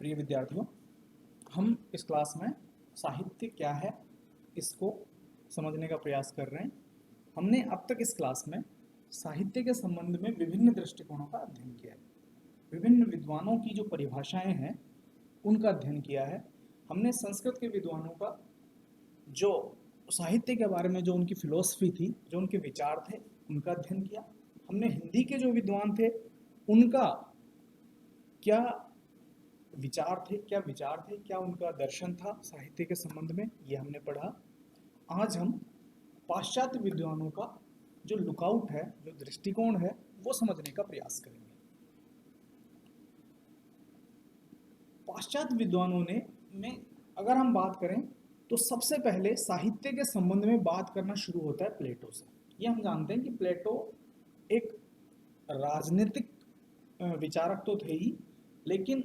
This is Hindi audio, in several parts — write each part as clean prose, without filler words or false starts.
प्रिय विद्यार्थियों, हम इस क्लास में साहित्य क्या है इसको समझने का प्रयास कर रहे हैं। हमने अब तक इस क्लास में साहित्य के संबंध में विभिन्न दृष्टिकोणों का अध्ययन किया है, विभिन्न विद्वानों की जो परिभाषाएं हैं उनका अध्ययन किया है। हमने संस्कृत के विद्वानों का जो साहित्य के बारे में जो उनकी फिलॉसफी थी, जो उनके विचार थे, उनका अध्ययन किया। हमने हिंदी के जो विद्वान थे उनका क्या विचार थे, क्या उनका दर्शन था साहित्य के संबंध में, ये हमने पढ़ा। आज हम पाश्चात्य विद्वानों का जो लुकआउट है, जो दृष्टिकोण है, वो समझने का प्रयास करेंगे। पाश्चात्य विद्वानों में अगर हम बात करें तो सबसे पहले साहित्य के संबंध में बात करना शुरू होता है प्लेटो से। ये हम जानते हैं कि प्लेटो एक राजनीतिक विचारक तो थे ही, लेकिन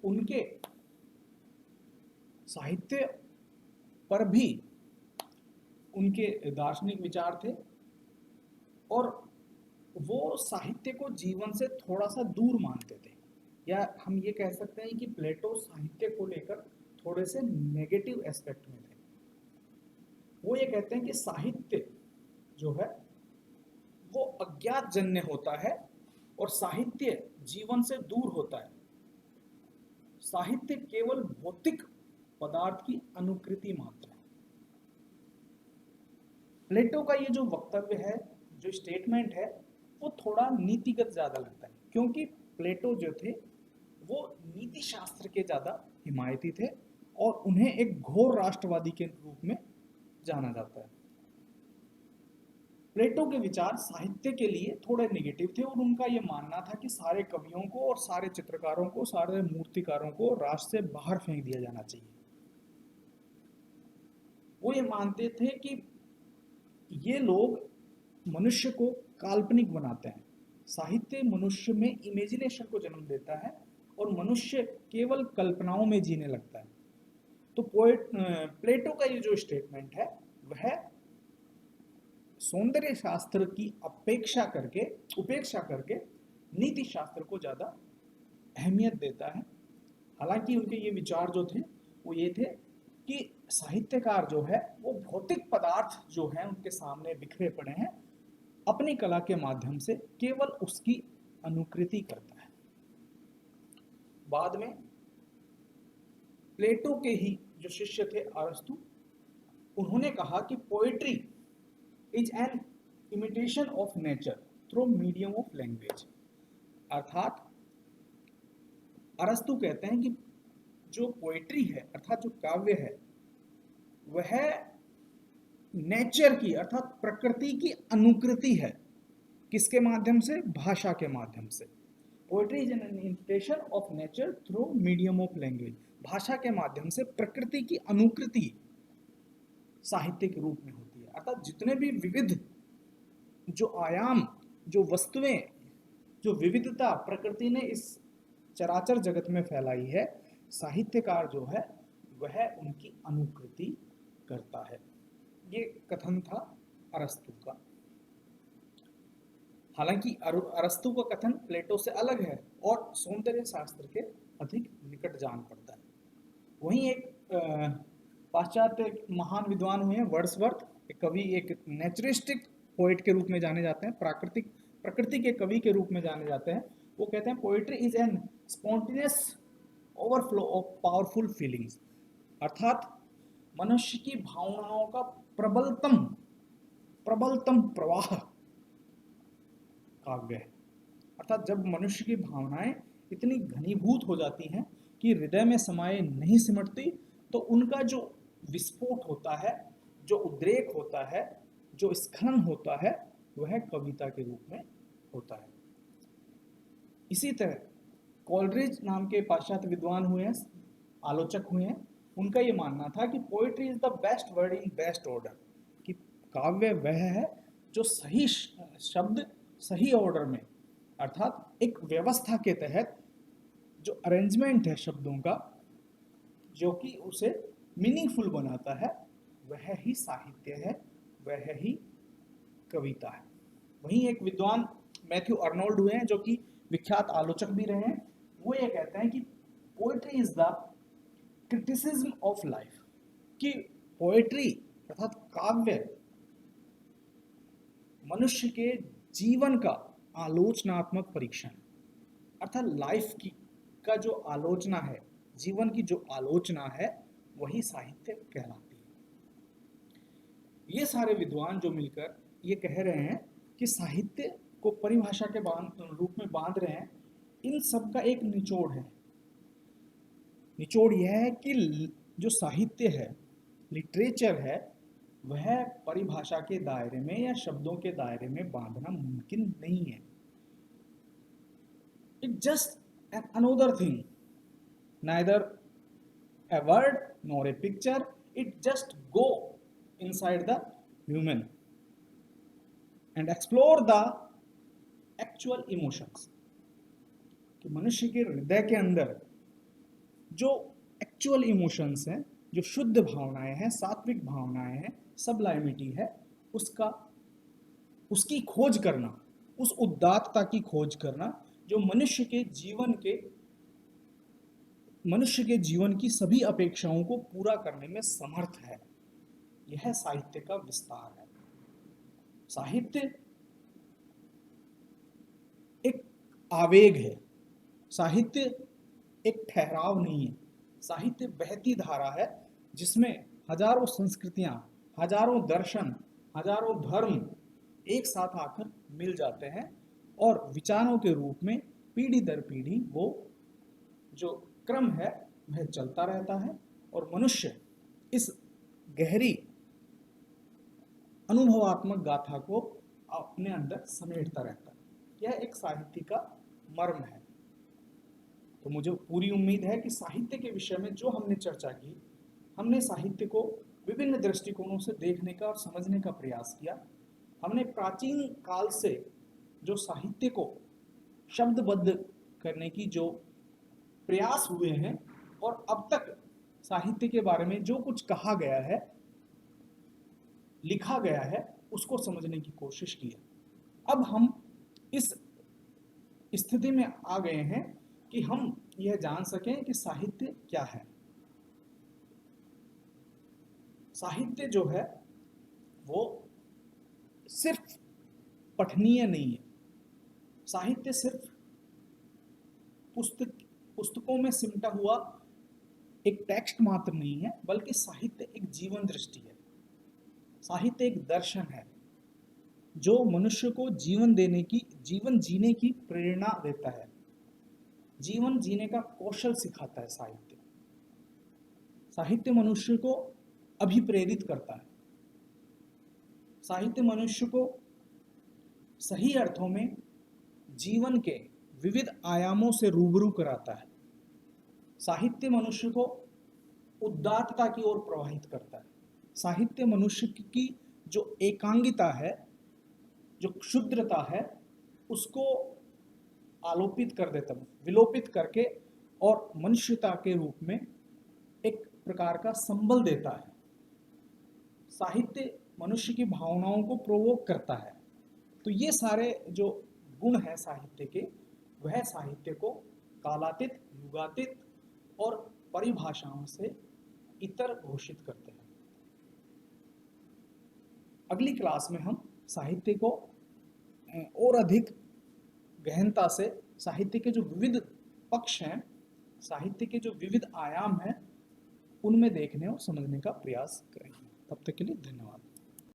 उनके साहित्य पर भी उनके दार्शनिक विचार थे और वो साहित्य को जीवन से थोड़ा सा दूर मानते थे, या हम ये कह सकते हैं कि प्लेटो साहित्य को लेकर थोड़े से नेगेटिव एस्पेक्ट में थे। वो ये कहते हैं कि साहित्य जो है वो अज्ञात जन्य होता है और साहित्य जीवन से दूर होता है। साहित्य केवल भौतिक पदार्थ की अनुकृति मात्र है। प्लेटो का ये जो वक्तव्य है, जो स्टेटमेंट है, वो थोड़ा नीतिगत ज्यादा लगता है, क्योंकि प्लेटो जो थे वो नीति शास्त्र के ज्यादा हिमायती थे और उन्हें एक घोर राष्ट्रवादी के रूप में जाना जाता है। प्लेटो के विचार साहित्य के लिए थोड़े नेगेटिव थे और उनका यह मानना था कि सारे कवियों को और सारे चित्रकारों को, सारे मूर्तिकारों को राष्ट्र से बाहर फेंक दिया जाना चाहिए। वो ये मानते थे कि ये लोग मनुष्य को काल्पनिक बनाते हैं। साहित्य मनुष्य में इमेजिनेशन को जन्म देता है और मनुष्य केवल कल्पनाओं में जीने लगता है। तो प्लेटो का ये जो स्टेटमेंट है वह सौंदर्य शास्त्र की उपेक्षा करके नीति शास्त्र को ज्यादा अहमियत देता है। हालांकि उनके ये विचार जो थे वो ये थे कि साहित्यकार जो है वो भौतिक पदार्थ जो है उनके सामने बिखरे पड़े हैं, अपनी कला के माध्यम से केवल उसकी अनुकृति करता है। बाद में प्लेटो के ही जो शिष्य थे अरस्तु, उन्होंने कहा कि poetry is an imitation of nature through medium of language. अर्थात अरस्तु कहते हैं कि जो पोएट्री है अर्थात जो काव्य है वह नेचर की अर्थात प्रकृति की अनुकृति है। किसके माध्यम से? भाषा के माध्यम से। Poetry is an imitation of nature through medium of language. भाषा के माध्यम से प्रकृति की अनुकृति साहित्य के रूप में होती है। अर्थात जितने भी विविध जो आयाम, जो वस्तुएं, जो विविधता प्रकृति ने इस चराचर जगत में फैलाई है, साहित्यकार जो है वह उनकी अनुकृति करता है। ये कथन था अरस्तु का। हालांकि अरस्तु का कथन प्लेटो से अलग है और सौंदर्य शास्त्र के अधिक निकट जान पड़ता है। वहीं एक पाश्चात्य महान विद्वान हुए हैं वर्ड्सवर्थ, एक कवि, एक नेचरिस्टिक पोएट के रूप में जाने जाते हैं, प्रकृति के कवि के रूप में जाने जाते हैं। वो कहते हैं poetry is an spontaneous overflow of powerful feelings. अर्थात मनुष्य की भावनाओं का प्रबलतम प्रवाह काव्य है। अर्थात जब मनुष्य की भावनाएं इतनी घनीभूत हो जाती हैं कि हृदय में समाये नहीं सिमटती, तो उनका जो विस्फोट होता है, जो उद्रेक होता है, जो स्खलन होता है, वह कविता के रूप में होता है। इसी तरह कॉलरिज नाम के पाश्चात्य विद्वान हुए हैं, आलोचक हुए हैं। उनका ये मानना था कि poetry is the best word in best order, कि काव्य वह है जो सही शब्द सही ऑर्डर में, अर्थात एक व्यवस्था के तहत जो अरेंजमेंट है शब्दों का, जो कि उसे मीनिंगफुल बनाता है, वह ही साहित्य है, वह ही कविता है। वहीं एक विद्वान मैथ्यू अर्नोल्ड हुए हैं जो कि विख्यात आलोचक भी रहे हैं। वो ये कहते हैं कि is the criticism of life, कि पोएट्री अर्थात काव्य मनुष्य के जीवन का आलोचनात्मक परीक्षण, अर्थात लाइफ की का जो आलोचना है, जीवन की जो आलोचना है, वही साहित्य कहलाती है। ये सारे विद्वान जो मिलकर ये कह रहे हैं कि साहित्य को परिभाषा के रूप में बांध रहे हैं, इन सब का एक निचोड़ है। निचोड़ यह है कि जो साहित्य है, लिटरेचर है, वह परिभाषा के दायरे में या शब्दों के दायरे में बांधना मुमकिन नहीं है। It just an another thing, neither a word nor a picture, it just go inside the human and explore the actual emotions, कि मनुष्य के हृदय के अंदर जो एक्चुअल इमोशंस हैं, जो शुद्ध भावनाएं हैं, सात्विक भावनाएं हैं, सबलाइमिटी है, उसकी खोज करना, उस उदात्तता की खोज करना जो मनुष्य के जीवन की सभी अपेक्षाओं को पूरा करने में समर्थ है। यह साहित्य का विस्तार है। साहित्य एक आवेग है, साहित्य एक ठहराव नहीं है, साहित्य बहती धारा है जिसमें हजारों संस्कृतियां, हजारों दर्शन, हजारों धर्म एक साथ आकर मिल जाते हैं और विचारों के रूप में पीढ़ी दर पीढ़ी वो जो क्रम है वह चलता रहता है और मनुष्य इस गहरी अनुभवात्मक गाथा को अपने अंदर समेटता रहता है। यह एक साहित्य का मर्म है। तो मुझे पूरी उम्मीद है कि साहित्य के विषय में जो हमने चर्चा की, हमने साहित्य को विभिन्न दृष्टिकोणों से देखने का और समझने का प्रयास किया। हमने प्राचीन काल से जो साहित्य को शब्दबद्ध करने की जो प्रयास हुए हैं और अब तक साहित्य के बारे में जो कुछ कहा गया है, लिखा गया है, उसको समझने की कोशिश की है। अब हम इस स्थिति में आ गए हैं कि हम यह जान सकें कि साहित्य क्या है। साहित्य जो है वो सिर्फ पठनीय नहीं है, साहित्य सिर्फ पुस्तकों में सिमटा हुआ एक टेक्स्ट मात्र नहीं है, बल्कि साहित्य एक जीवन दृष्टि है, साहित्य एक दर्शन है जो मनुष्य को जीवन जीने की प्रेरणा देता है, जीवन जीने का कौशल सिखाता है। साहित्य मनुष्य को अभिप्रेरित करता है, साहित्य मनुष्य को सही अर्थों में जीवन के विविध आयामों से रूबरू कराता है, साहित्य मनुष्य को उदात्तता की ओर प्रवाहित करता है, साहित्य मनुष्य की जो एकांगिता है, जो क्षुद्रता है, उसको आलोपित कर देता है, विलोपित करके और मनुष्यता के रूप में एक प्रकार का संबल देता है। साहित्य मनुष्य की भावनाओं को प्रोवोक करता है। तो ये सारे जो गुण हैं साहित्य के, वह साहित्य को कालातीत, युगातीत और परिभाषाओं से इतर घोषित करते हैं। अगली क्लास में हम साहित्य को और अधिक गहनता से, साहित्य के जो विविध पक्ष हैं, साहित्य के जो विविध आयाम हैं, उनमें देखने और समझने का प्रयास करेंगे। तब तक के लिए धन्यवाद।